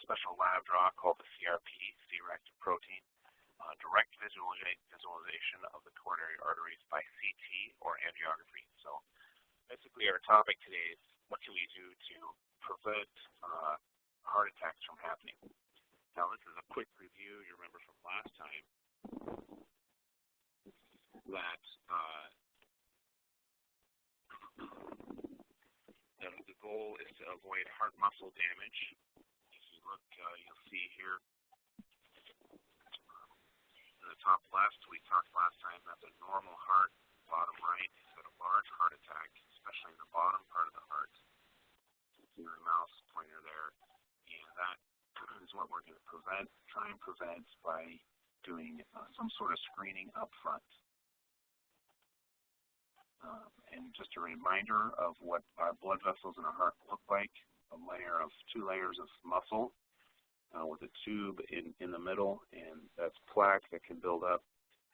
special lab draw called the CRP, C-reactive protein, direct visualization of the coronary arteries by CT or angiography. So basically our topic today is what can we do to prevent heart attacks from happening. Now this is a quick review. You remember from last time that the goal is to avoid heart muscle damage. If you look, you'll see here in the top left, we talked last time that the normal heart, bottom right, is at a large heart attack, especially in the bottom part of the heart. You see the mouse pointer there, and that is what we're going to try and prevent by doing some sort of screening up front. And just a reminder of what our blood vessels in our heart look like, two layers of muscle with a tube in the middle, and that's plaque that can build up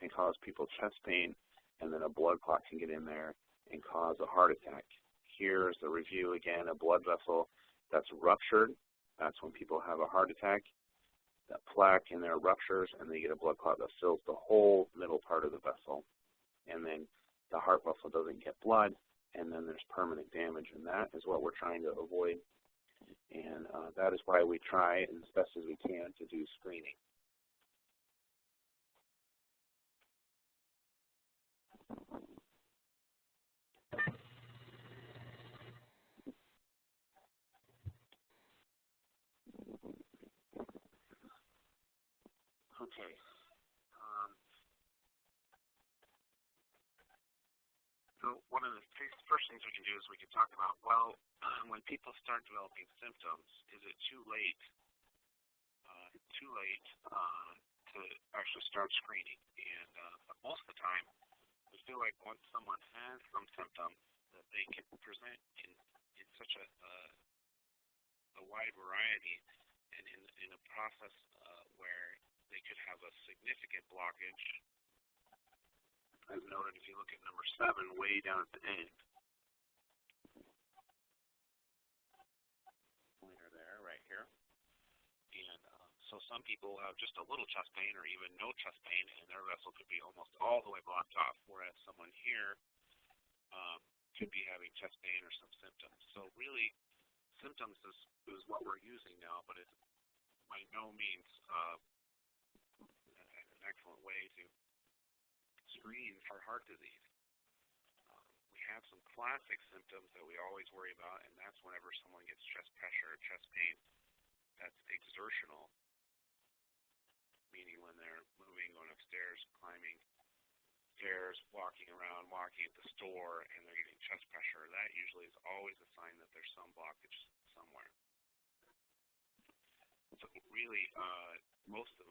and cause people chest pain, and then a blood clot can get in there and cause a heart attack. Here's the review again, a blood vessel that's ruptured. That's when people have a heart attack. That plaque in there ruptures, and they get a blood clot that fills the whole middle part of the vessel. And then the heart vessel doesn't get blood, and then there's permanent damage, and that is what we're trying to avoid. And that is why we try as best as we can to do screening. Okay. So one of the first things we can do is we can talk about, well, when people start developing symptoms, is it too late to actually start screening? And most of the time, we feel like once someone has some symptoms, that they can present in such a wide variety and in a process where they could have a significant blockage. As noted, if you look at number 7, way down at the end, pointer there, right here. And so some people have just a little chest pain or even no chest pain, and their vessel could be almost all the way blocked off, whereas someone here could be having chest pain or some symptoms. So really, symptoms is what we're using now, but it's by no means an excellent way to screen for heart disease. We have some classic symptoms that we always worry about, and that's whenever someone gets chest pressure or chest pain that's exertional, meaning when they're moving, going upstairs, climbing stairs, walking around, walking at the store, and they're getting chest pressure. That usually is always a sign that there's some blockage somewhere. So really, most of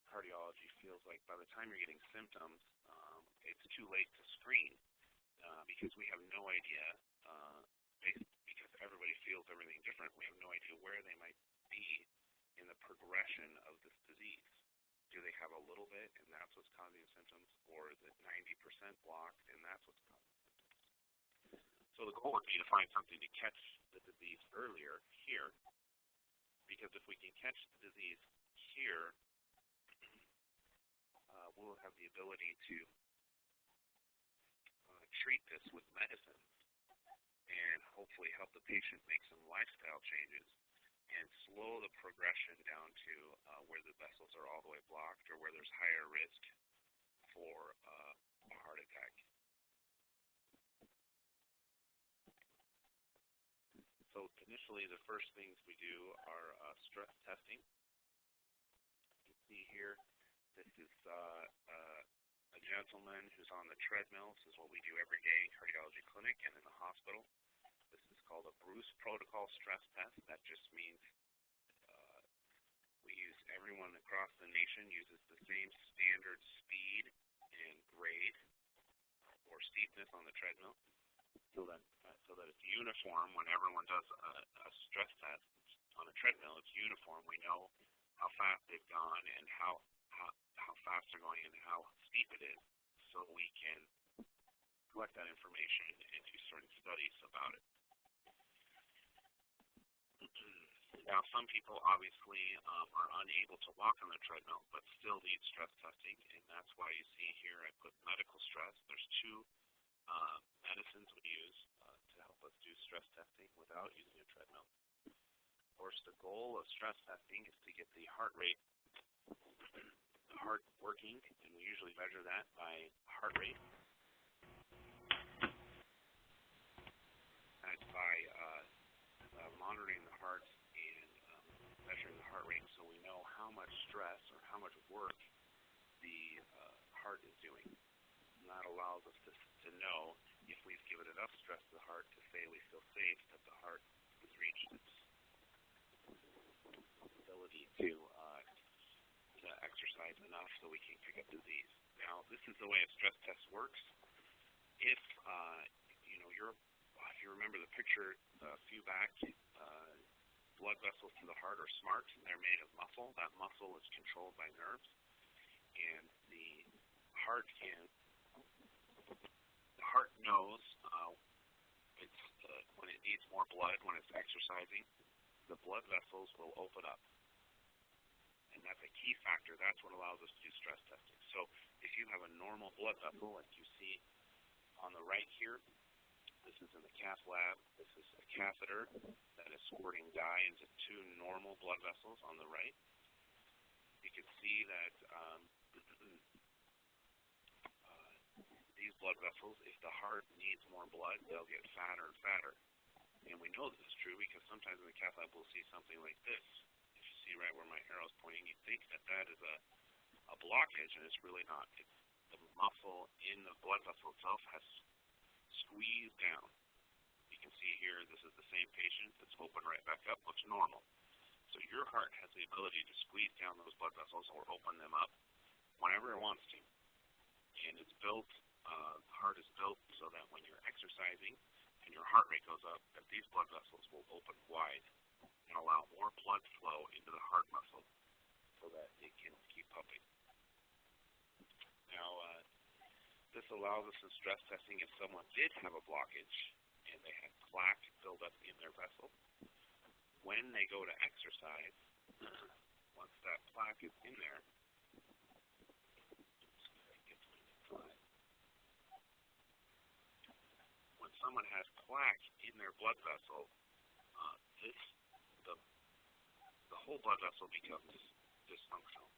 cardiology feels like by the time you're getting symptoms, it's too late to screen because we have no idea, because everybody feels everything different, we have no idea where they might be in the progression of this disease. Do they have a little bit, and that's what's causing symptoms, or is it 90% blocked, and that's what's causing symptoms? So the goal would be to find something to catch the disease earlier here, because if we can catch the disease here, we'll have the ability to treat this with medicine and hopefully help the patient make some lifestyle changes and slow the progression down to where the vessels are all the way blocked or where there's higher risk for a heart attack. So initially, the first things we do are stress testing. You can see here, this is a gentleman who's on the treadmill. This is what we do every day in cardiology clinic and in the hospital. This is called a Bruce protocol stress test. That just means we use everyone across the nation uses the same standard speed and grade or steepness on the treadmill, so that it's uniform when everyone does a stress test on a treadmill. It's uniform. We know how fast they've gone and how fast they're going and how steep it is, so we can collect that information and do certain studies about it. Now, some people obviously are unable to walk on the treadmill, but still need stress testing, and that's why you see here I put medical stress. There's two medicines we use to help us do stress testing without using a treadmill. Of course, the goal of stress testing is to get the heart rate, the heart working, and we usually measure that by heart rate. That's by monitoring the heart and measuring the heart rate, so we know how much stress or how much work the heart is doing. And that allows us to know if we've given enough stress to the heart to say we feel safe that the heart has reached its ability to exercise enough so we can pick up disease. Now, this is the way a stress test works. If if you remember the picture a few back, blood vessels to the heart are smart. They're made of muscle. That muscle is controlled by nerves, and the heart knows when it needs more blood when it's exercising. The blood vessels will open up, and that's a key factor. That's what allows us to do stress testing. So if you have a normal blood vessel, like you see on the right here, this is in the cath lab. This is a catheter that is squirting dye into two normal blood vessels on the right. You can see that these blood vessels, if the heart needs more blood, they'll get fatter and fatter. And we know this is true because sometimes in the cath lab we'll see something like this. If you see right where my arrow is pointing, you think that that is a blockage, and it's really not. It's the muscle in the blood vessel itself has squeezed down. You can see here, this is the same patient. It's open right back up, looks normal. So your heart has the ability to squeeze down those blood vessels or open them up whenever it wants to. And it's built, the heart is built so that when you're exercising and your heart rate goes up, that these blood vessels will open wide and allow more blood flow into the heart muscle so that it can keep pumping. Now, this allows us in stress testing if someone did have a blockage and they had plaque build up in their vessel. When they go to exercise, once that plaque is in there, when someone has plaque in their blood vessel, the whole blood vessel becomes dysfunctional.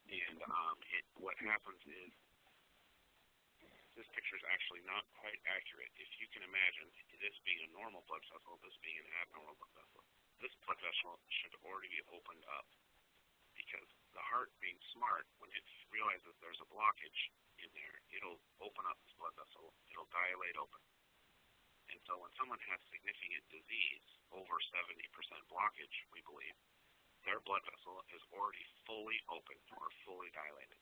And what happens is, this picture is actually not quite accurate. If you can imagine this being a normal blood vessel, this being an abnormal blood vessel, this blood vessel should already be opened up, because the heart, being smart, when it realizes there's a blockage in there, it'll open up this blood vessel. It'll dilate open. And so when someone has significant disease, over 70% blockage, we believe, their blood vessel is already fully open or fully dilated.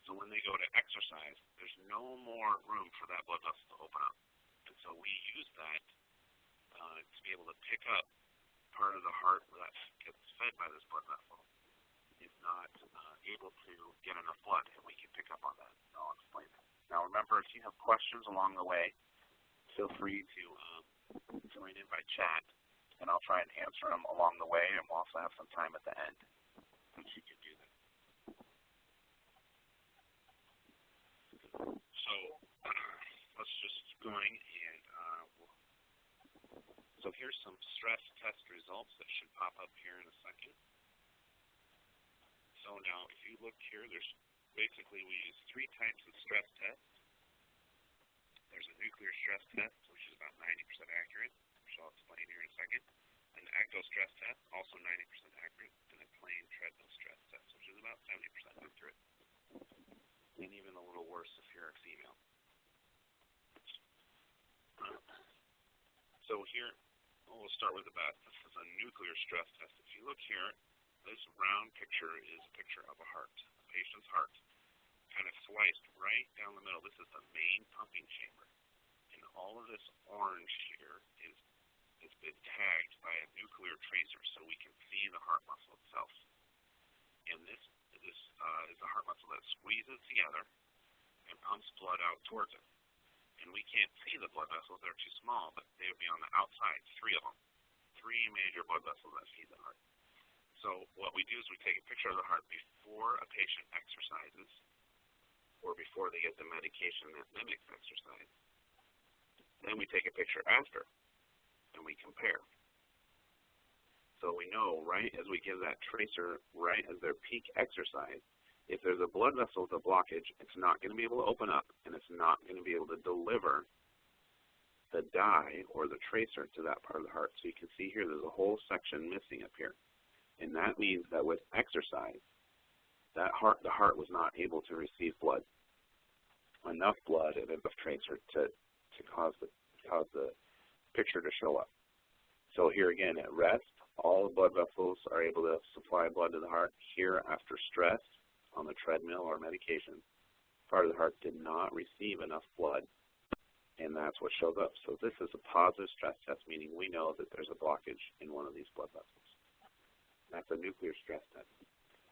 So when they go to exercise, there's no more room for that blood vessel to open up. And so we use that to be able to pick up part of the heart that gets fed by this blood vessel is not able to get enough blood, and we can pick up on that. And I'll explain that. Now remember, if you have questions along the way, feel free to join in by chat, and I'll try and answer them along the way, and we'll also have some time at the end that you can do that. So let's just keep going, and so here's some stress test results that should pop up here in a second. So now, if you look here, there's basically, we use three types of stress tests. There's a nuclear stress test, which is about 90% accurate, which I'll explain here in a second. An ecto stress test, also 90% accurate, and a plain treadmill stress test, which is about 70% accurate. And even a little worse if you're a female. So here, we'll start with this is a nuclear stress test. If you look here, this round picture is a picture of a heart, a patient's heart, kind of sliced right down the middle. This is the main pumping chamber. And all of this orange here has been tagged by a nuclear tracer so we can see the heart muscle itself. And this is the heart muscle that squeezes together and pumps blood out towards it. And and we can't see the blood vessels. They're too small, but they would be on the outside, 3 of them. 3 major blood vessels that feed the heart. So what we do is we take a picture of the heart before a patient exercises or before they get the medication that mimics exercise. Then we take a picture after, and we compare. So we know right as we give that tracer, right as their peak exercise, if there's a blood vessel with a blockage, it's not going to be able to open up, and it's not going to be able to deliver the dye or the tracer to that part of the heart. So you can see here there's a whole section missing up here. And that means that with exercise, the heart was not able to receive blood, enough blood and enough tracer to cause the picture to show up. So here again, at rest, all the blood vessels are able to supply blood to the heart. Here, after stress on the treadmill or medication, part of the heart did not receive enough blood, and that's what shows up. So this is a positive stress test, meaning we know that there's a blockage in one of these blood vessels. That's a nuclear stress test.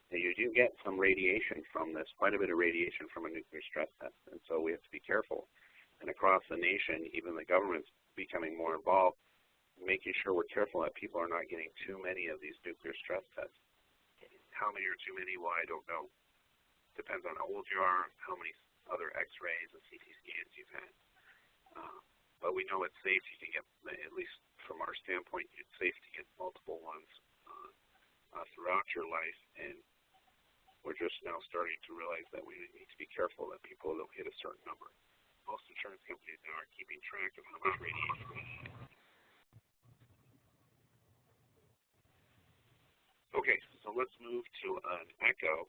Now, you do get some radiation from this, quite a bit of radiation from a nuclear stress test, and so we have to be careful. And across the nation, even the government's becoming more involved, making sure we're careful that people are not getting too many of these nuclear stress tests. How many are too many? Well, I don't know. Depends on how old you are, how many other x-rays and CT scans you've had. But we know it's safe. You can get, at least from our standpoint, it's safe to get multiple ones throughout your life, and we're just now starting to realize that we need to be careful that people don't hit a certain number. Most insurance companies now are keeping track of how much radiation. Okay, so let's move to an echo.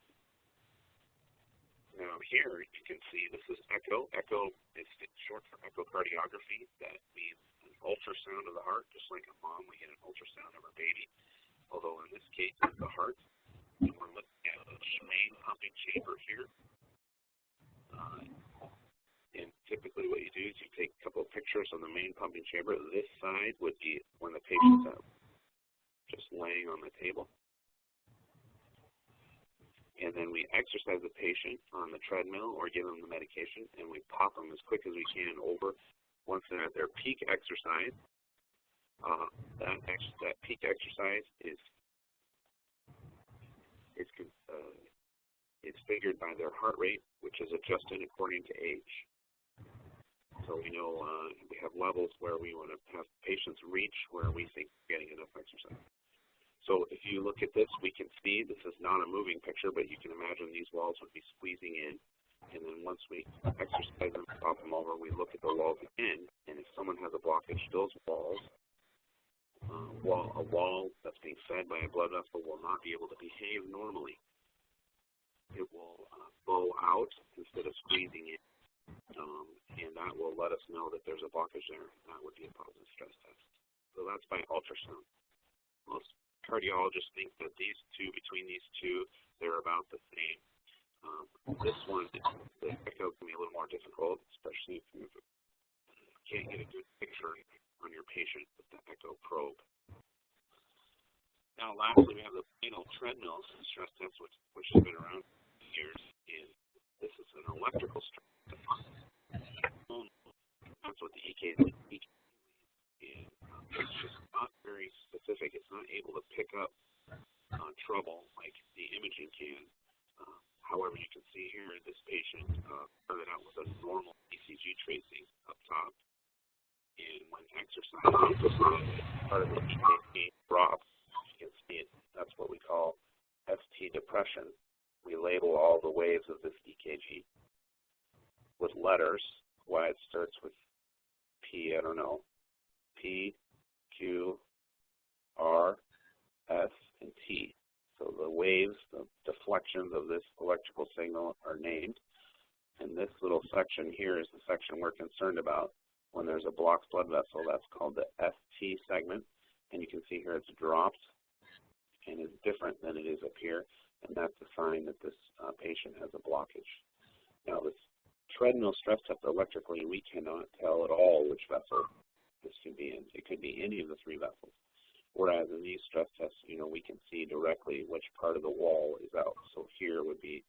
Now here you can see this is echo. Echo is short for echocardiography. That means an ultrasound of the heart, just like a mom, we get an ultrasound of her baby. Although in this case it's the heart. And we're looking at the main pumping chamber here. And typically what you do is you take a couple of pictures of the main pumping chamber. This side would be when the patient's just laying on the table. And then we exercise the patient on the treadmill or give them the medication, and we pop them as quick as we can over. Once they're at their peak exercise, that peak exercise is figured by their heart rate, which is adjusted according to age. So we know we have levels where we want to have patients reach where we think they're getting enough exercise. So if you look at this, we can see this is not a moving picture, but you can imagine these walls would be squeezing in. And then once we exercise them, pop them over, we look at the walls again. And if someone has a blockage, those walls, a wall that's being fed by a blood vessel will not be able to behave normally. It will bow out instead of squeezing in. And that will let us know that there's a blockage there. That would be a positive stress test. So that's by ultrasound. Most cardiologists think that between these two, they're about the same. This one, the echo can be a little more difficult, especially if you can't get a good picture on your patient with the echo probe. Now, lastly, we have the renal treadmill stress test, which has been around for years, and this is an electrical stress test. That's what the EKG is. It's just not very specific. It's not able to pick up trouble like the imaging can. However, you can see here this patient started out with a normal ECG tracing up top, and when exercise, part of the EKG drops. You can see it. That's what we call ST depression. We label all the waves of this EKG with letters. Why it starts with P, I don't know. P, Q, R, S, and T. So the waves, the deflections of this electrical signal are named. And this little section here is the section we're concerned about. When there's a blocked blood vessel, that's called the ST segment. And you can see here it's dropped and is different than it is up here. And that's a sign that this patient has a blockage. Now, this treadmill stress test electrically, we cannot tell at all which vessel this could be in. It could be any of the 3 vessels. Whereas in these stress tests, we can see directly which part of the wall is out. So here would be,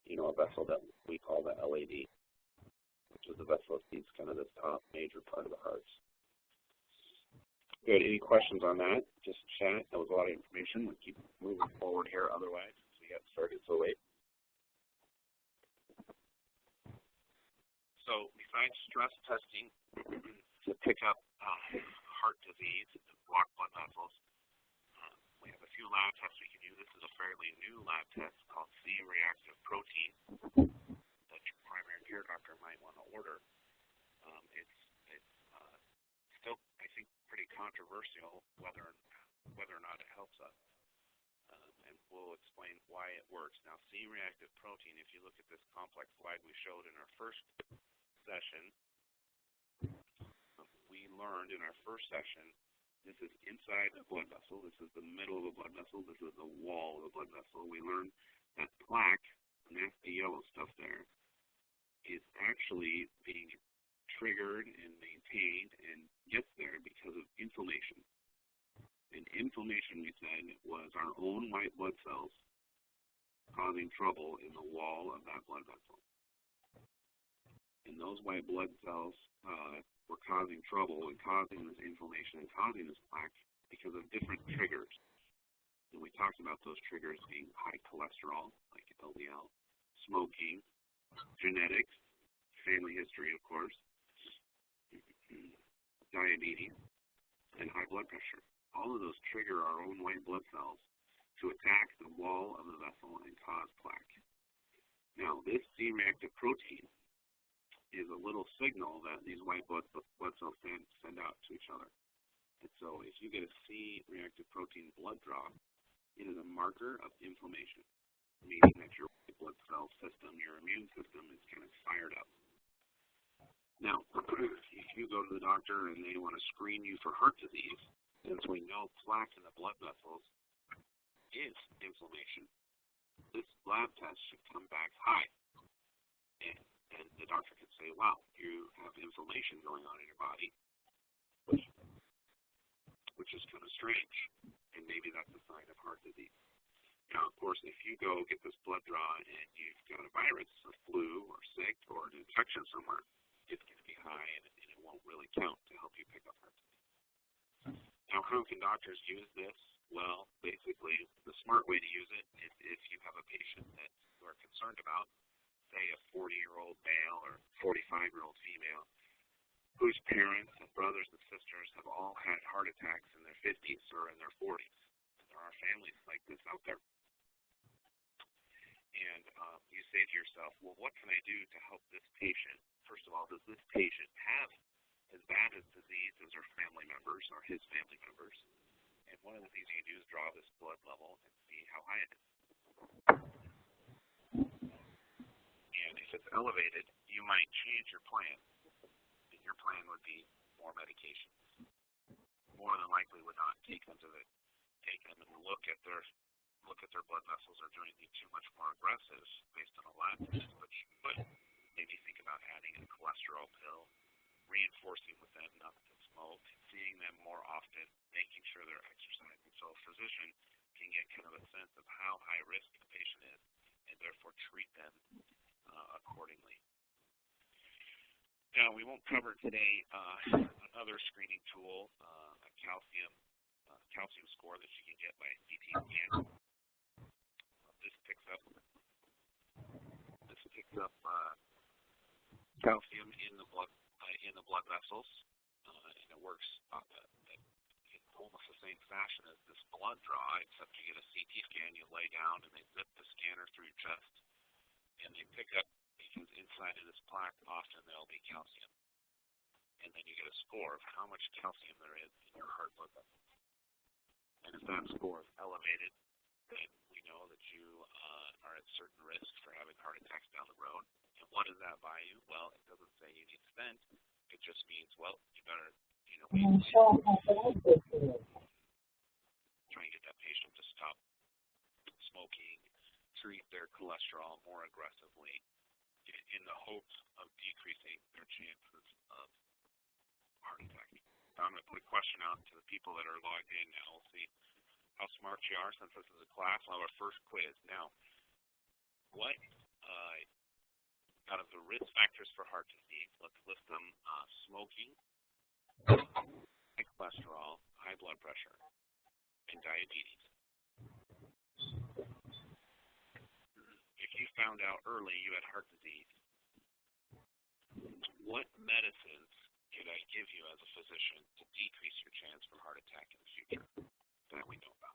a vessel that we call the LAD, which which is the vessel that feeds kind of this top major part of the heart. Good. Any questions on that? Just chat. That was a lot of information. We'll keep moving forward here otherwise since we got started so late. So besides stress testing to pick up heart disease, blocked blood vessels, we have a few lab tests we can do. This is a fairly new lab test called C-reactive protein that your primary care doctor might want to order. It's still, I think, pretty controversial whether or not it helps us. And we'll explain why it works. Now, C-reactive protein, if you look at this complex slide we showed in our first session, we learned in our first session, this is inside a blood vessel, this is the middle of a blood vessel, this is the wall of a blood vessel. We learned that plaque, and that's the yellow stuff there, is actually being triggered and maintained and gets there because of inflammation. And inflammation, we said, was our own white blood cells causing trouble in the wall of that blood vessel. And those white blood cells were causing trouble and causing this inflammation and causing this plaque because of different triggers. And we talked about those triggers being high cholesterol, like LDL, smoking, genetics, family history, of course, diabetes, and high blood pressure. All of those trigger our own white blood cells to attack the wall of the vessel and cause plaque. Now, this C-reactive protein is a little signal that these white blood cells send out to each other. And so if you get a C-reactive protein blood draw, it is a marker of inflammation, meaning that your white blood cell system, your immune system, is kind of fired up. Now, if you go to the doctor and they want to screen you for heart disease, since we know plaque in the blood vessels is inflammation, this lab test should come back high. And the doctor can say, wow, you have inflammation going on in your body, which is kind of strange, and maybe that's a sign of heart disease. Now, of course, if you go get this blood draw and you've got a virus, a flu, or sick, or an infection somewhere, it's going to be high, and it won't really count to help you pick up heart disease. Now, how can doctors use this? Well, basically, the smart way to use it is if you have a patient that you are concerned about, say a 40-year-old male or 45-year-old female, whose parents and brothers and sisters have all had heart attacks in their 50s or in their 40s. There are families like this out there. And you say to yourself, well, what can I do to help this patient? First of all, does this patient have as bad a disease as her family members or his family members? And one of the things you can do is draw this blood level and see how high it is. And if it's elevated, you might change your plan. And your plan would be more medications. More than likely would not take them and look at their blood vessels are doing too much more aggressive based on a lab test, but you could maybe think about adding a cholesterol pill, reinforcing with them not to smoke, seeing them more often, making sure they're exercising. So a physician can get kind of a sense of how high risk a patient is and therefore treat them accordingly. Now, we won't cover today another screening tool, a calcium score that you can get by CT scan. This picks up calcium in the blood vessels, and it works in almost the same fashion as this blood draw, except you get a CT scan, you lay down, and they zip the scanner through your chest, and they pick up, because inside of this plaque, often there'll be calcium. And then you get a score of how much calcium there is in your heart blood vessels. And if that score is elevated, then we know that you are at certain risk for having heart attacks down the road. And what does that buy you? Well, it doesn't say you need stent. It just means, well, you better, try and get that patient to stop smoking, treat their cholesterol more aggressively, in the hopes of decreasing their chances of heart attack. I'm going to put a question out to the people that are logged in now. We'll see how smart you are since this is a class. We'll have our first quiz. Now, what out of the risk factors for heart disease, let's list them: smoking, high cholesterol, high blood pressure, and diabetes. If you found out early you had heart disease, what medicines could I give you as a physician to decrease your chance for heart attack in the future that we know about?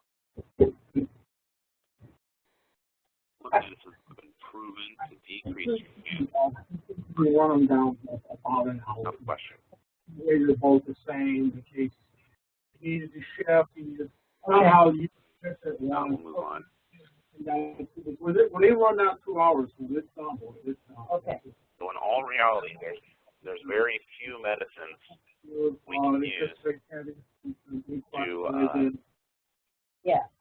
What medicines have been proven to decrease your chance? We run them down about an hour. Tough question. They're both the same. In case you needed to shift, you needed somehow you shift it one. We'll move on. When they run out 2 hours, when it's done, Okay. So in all reality, there's very few medicines we can use to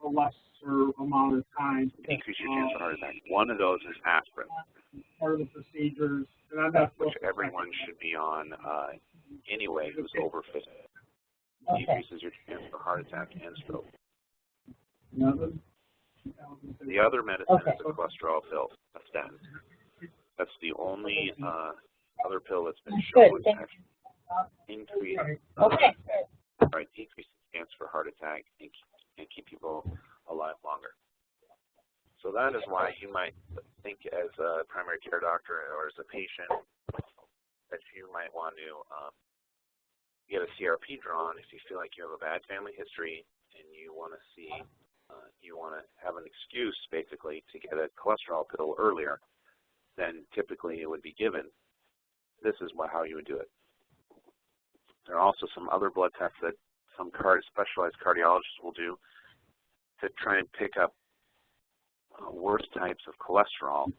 a lesser amount of time. decrease your chance of heart attack. One of those is aspirin, Part of the procedures, and I'm not which everyone should be on anyway who's over 50. Decreases your chance for heart attack and stroke. The other medicine is a cholesterol pill, a statin. That's the only other pill that's been shown to actually increase, decrease the chance for heart attack and keep people alive longer. So that is why you might think as a primary care doctor or as a patient that you might want to get a CRP drawn if you feel like you have a bad family history and you want to see, you want to have an excuse basically to get a cholesterol pill earlier than typically it would be given. This is how you would do it. There are also some other blood tests that some specialized cardiologists will do to try and pick up worse types of cholesterol,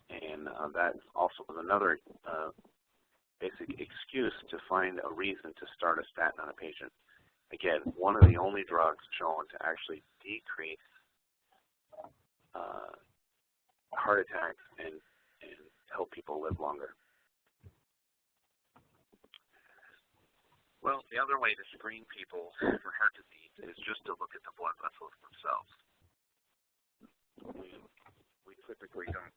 and that also is another basic excuse to find a reason to start a statin on a patient. Again, one of the only drugs shown to actually decrease heart attacks and help people live longer. Well, the other way to screen people for heart disease is just to look at the blood vessels themselves. We typically don't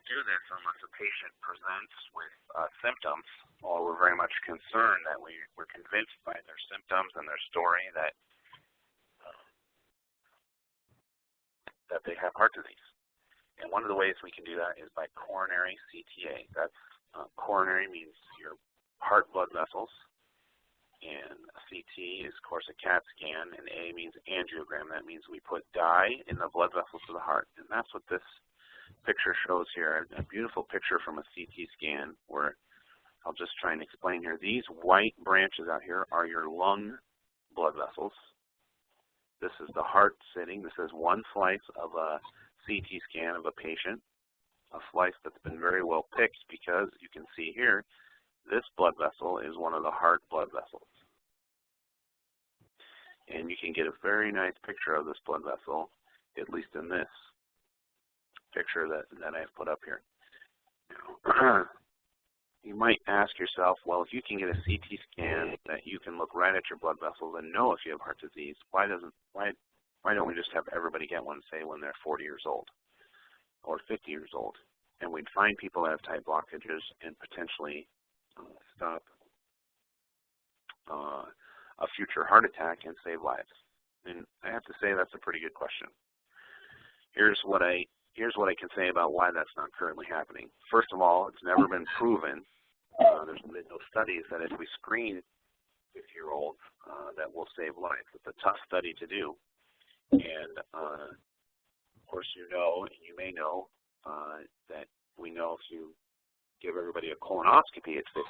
do this unless a patient presents with symptoms, or we're very much concerned that we're convinced by their symptoms and their story that they have heart disease. And one of the ways we can do that is by coronary CTA. That's coronary means your heart blood vessels, and CT is, of course, a CAT scan, and A means angiogram. That means we put dye in the blood vessels of the heart, and that's what this picture shows here, a beautiful picture from a CT scan where I'll just try and explain here. These white branches out here are your lung blood vessels. This is the heart sitting. This is one slice of a CT scan of a patient, a slice that's been very well picked because you can see here, this blood vessel is one of the heart blood vessels. And you can get a very nice picture of this blood vessel, at least in this picture that I've put up here. Now, you might ask yourself, well, if you can get a CT scan that you can look right at your blood vessels and know if you have heart disease, why don't we just have everybody get one, say, when they're 40 years old or 50 years old? And we'd find people that have tight blockages and potentially stop a future heart attack and save lives. And I have to say that's a pretty good question. Here's what I can say about why that's not currently happening. First of all, it's never been proven. There's been no studies that if we screen 50-year-olds that will save lives. It's a tough study to do. And of course you know, and you may know, that we know if you give everybody a colonoscopy at 50,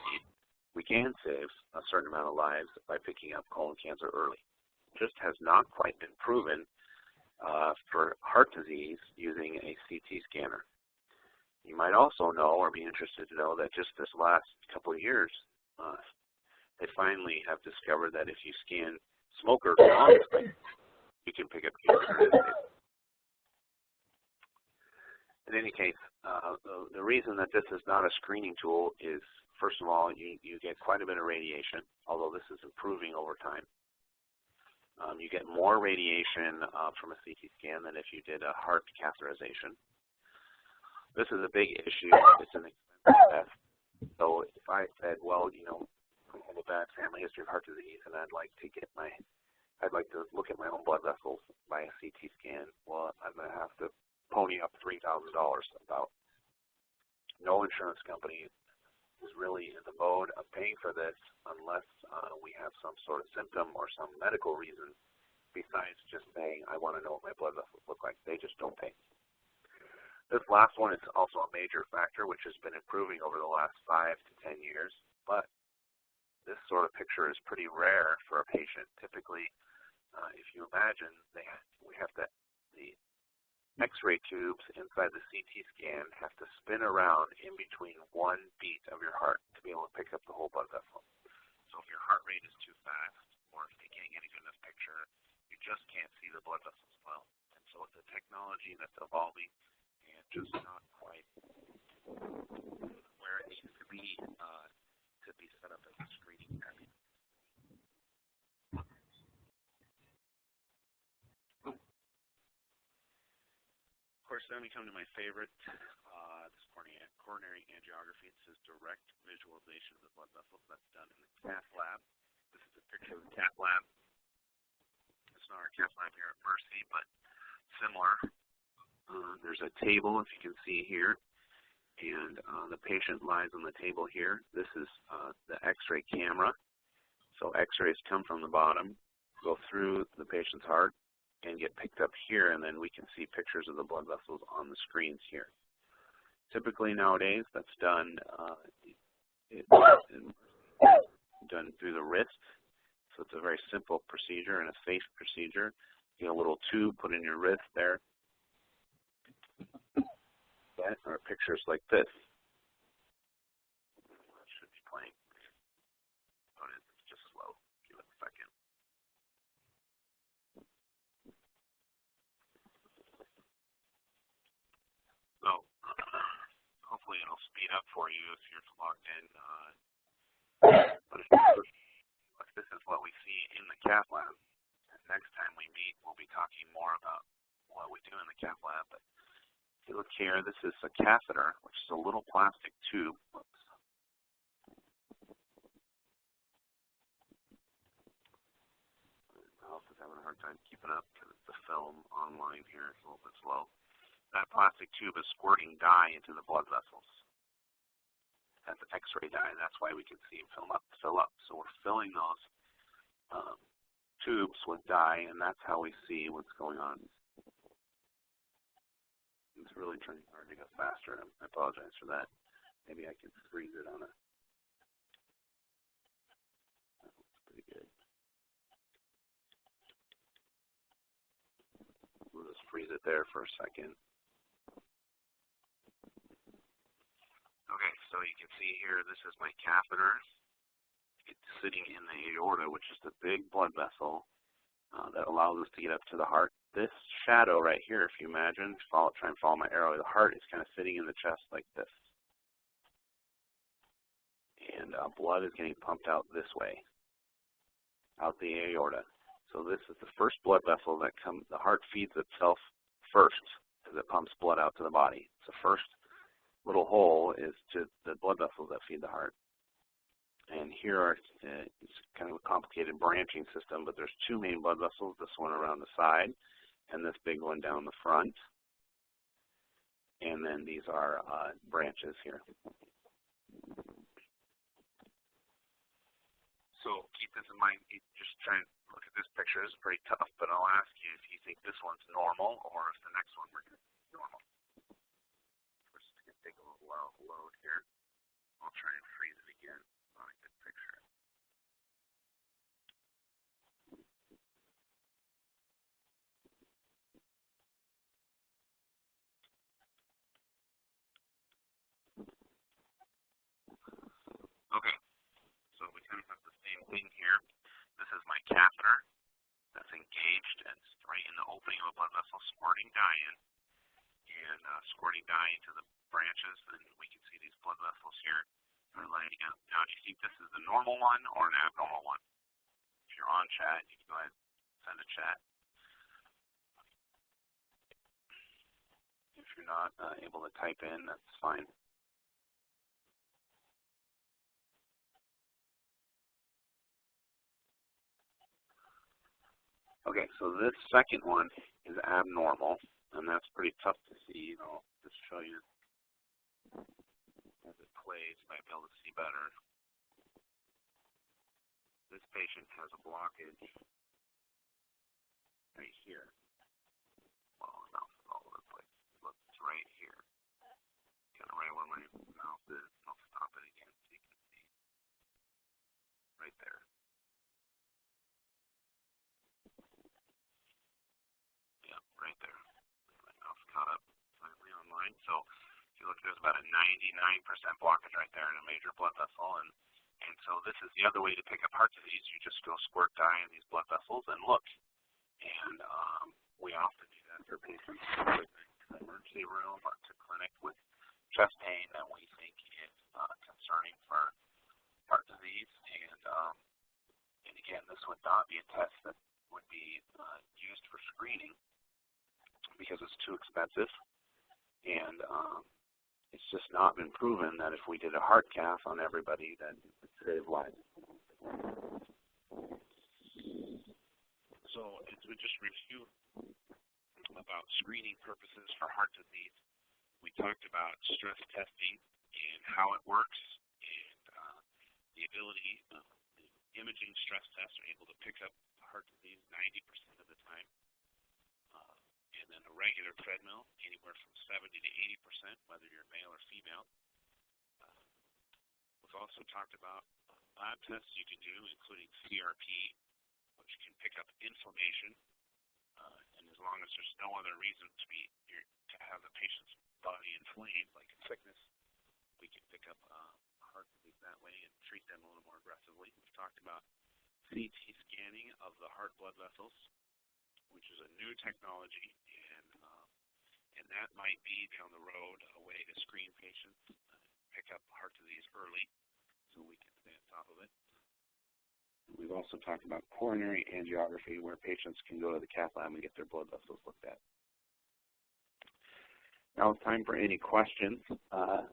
we can save a certain amount of lives by picking up colon cancer early. It just has not quite been proven for heart disease using a CT scanner. You might also know or be interested to know that just this last couple of years, they finally have discovered that if you scan smokers colonoscopy, you can pick up cancer. In any case, the reason that this is not a screening tool is, first of all, you get quite a bit of radiation, although this is improving over time. You get more radiation from a CT scan than if you did a heart catheterization. This is a big issue. It's an expensive test. So if I said, well, you know, I have a bad family history of heart disease, and I'd like to look at my own blood vessels by a CT scan, well, I'm going to have to pony up $3,000 about. No insurance company is really in the mode of paying for this unless we have some sort of symptom or some medical reason besides just saying, I want to know what my blood vessels look like. They just don't pay. This last one is also a major factor, which has been improving over the last 5 to 10 years, but this sort of picture is pretty rare for a patient. Typically, if you imagine, we have the X-ray tubes inside the CT scan have to spin around in between one beat of your heart to be able to pick up the whole blood vessel. So if your heart rate is too fast, or if you can't get a good enough picture, you just can't see the blood vessels well. And so it's a technology that's evolving and just not quite where it needs to be set up as a screening area. Of course, then we come to my favorite, this coronary angiography. It says direct visualization of the blood vessels. That's done in the cath lab. This is a picture of the cath lab. It's not our cath lab here at Mercy, but similar. There's a table, if you can see here, and the patient lies on the table here. This is the X-ray camera. So X-rays come from the bottom, go through the patient's heart, and get picked up here, and then we can see pictures of the blood vessels on the screens here. Typically nowadays, that's done done through the wrist. So it's a very simple procedure and a safe procedure. You get a little tube put in your wrist there. Or pictures like this. That should be playing. But it's just slow. Give it a second. So hopefully it'll speed up for you if you're logged in. But this is what we see in the cath lab. Next time we meet, we'll be talking more about what we do in the cath lab. But if you look here, this is a catheter, which is a little plastic tube. Whoops. My mouse is having a hard time keeping up because the film online here is a little bit slow. That plastic tube is squirting dye into the blood vessels. That's X-ray dye. That's why we can see them fill up. So we're filling those tubes with dye, and that's how we see what's going on. It's really trying hard to go faster. I apologize for that. Maybe I can freeze it on a. That looks pretty good. We'll just freeze it there for a second. Okay, so you can see here, this is my catheter. It's sitting in the aorta, which is the big blood vessel that allows us to get up to the heart. This shadow right here, if you imagine, try and follow my arrow, the heart is kind of sitting in the chest like this. And blood is getting pumped out this way, out the aorta. So this is the first blood vessel that the heart feeds itself first as it pumps blood out to the body. So first little hole is to the blood vessels that feed the heart. And here it's kind of a complicated branching system, but there's two main blood vessels, this one around the side and this big one down the front. And then these are branches here. So keep this in mind. Just try and look at this picture. This is pretty tough, but I'll ask you if you think this one's normal or if the next one we're going to normal. We're just going to take a little while to load here. I'll try and freeze it again. Not a good picture. Okay, so we kind of have the same thing here. This is my catheter that's engaged and it's right in the opening of a blood vessel, squirting dye in, and squirting dye into the branches, and we can see these blood vessels here are lighting up. Now, do you think this is the normal one or an abnormal one? If you're on chat, you can go ahead and send a chat. If you're not able to type in, that's fine. Okay, so this second one is abnormal, and that's pretty tough to see. I'll just show you as it plays, you might be able to see better. This patient has a blockage right here. Well, my mouse is all over the place. Look, it's right here. Kind of right where my mouse is. I'll stop it again so you can see. Right there. Yeah, right there. My mouse caught up finally online. So if you look, there's about a 99% blockage right there in a major blood vessel. And so this is the other way to pick up heart disease. You just go squirt dye in these blood vessels and look. And we often do that for patients in the emergency room or to clinic with chest pain that we think is concerning for heart disease. And again, this would not be a test that would be used for screening because it's too expensive. And it's just not been proven that if we did a heart cath on everybody that it would save lives. So as we just review about screening purposes for heart disease, we talked about stress testing and how it works, and the ability of the imaging stress tests are able to pick up heart disease 90% of the time. And then a regular treadmill, anywhere from 70 to 80%, whether you're male or female. We've also talked about lab tests you can do, including CRP, which can pick up inflammation. And as long as there's no other reason to have the patient's body inflamed, like a sickness, we can pick up heart disease that way and treat them a little more aggressively. We've talked about CT scanning of the heart blood vessels, which is a new technology, and that might be down the road a way to screen patients, pick up heart disease early, so we can stay on top of it. We've also talked about coronary angiography, where patients can go to the cath lab and get their blood vessels looked at. Now it's time for any questions. Again,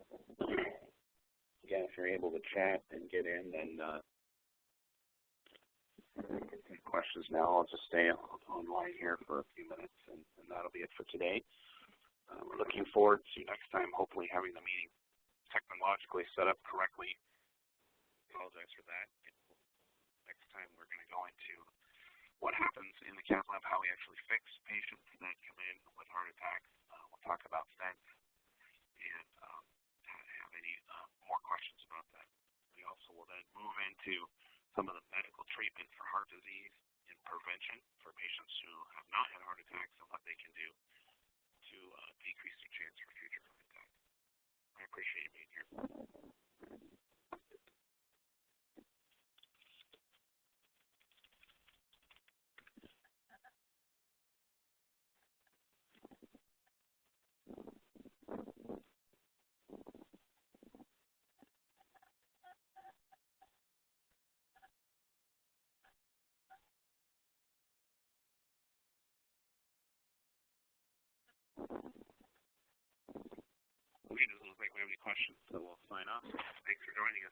if you're able to chat and get in, then take questions now. I'll just stay online here for a few minutes, and that'll be it for today. We're looking forward to next time, hopefully having the meeting technologically set up correctly. Apologize for that. Next time we're going to go into what happens in the cath lab, how we actually fix patients that come in with heart attacks. We'll talk about stents and have any more questions about that. We also will then move into some of the medical treatment for heart disease and prevention for patients who have not had heart attacks and what they can do to decrease their chance for future heart attacks. I appreciate you being here. Okay, doesn't look like we have any questions, so we'll sign off. Thanks for joining us.